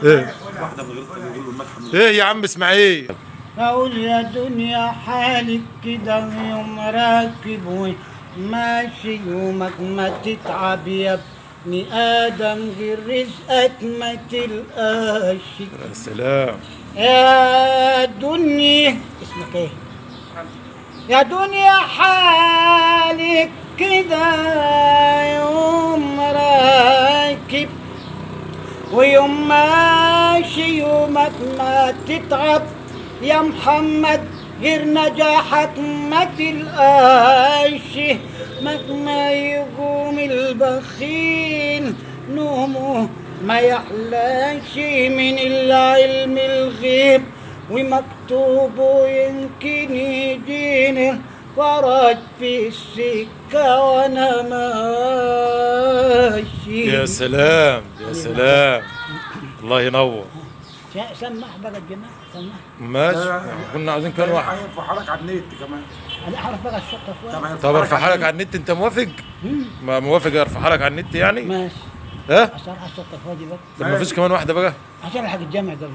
ايه واحده من غير تقول له المدح من ايه يا عم اسماعيل؟ أقول يا دنيا حالك كده يوم راكب وماشي يومك ما تتعب يا ابن آدم غير رزقك ما تلقاش. يا سلام. يا دنيا اسمك ايه؟ يا دنيا حالك كده يوم راكب ويوم ماشي يومك ما تتعب يا محمد غير نجاحك ما تلقاش. مهما يقوم البخيل نومه ما يحلاش من العلم الغيب ومكتوبه يمكن يجيني فرج في السكة وانا ماشي. يا سلام يا سلام، الله ينور. سمح بقى الجماعة سمح. ماشي، كنا عاوزين كمان واحد. هيرفعها لك على النت كمان. انا اعرف بقى الشطة شوية. طب ارفعها لك على النت، انت موافق؟ ما موافق ارفعها لك على النت يعني؟ ماشي. ها؟ عشان الشطة فاضي بقى. طب ما فيش كمان واحده بقى؟ عشان الحق الجامع قبل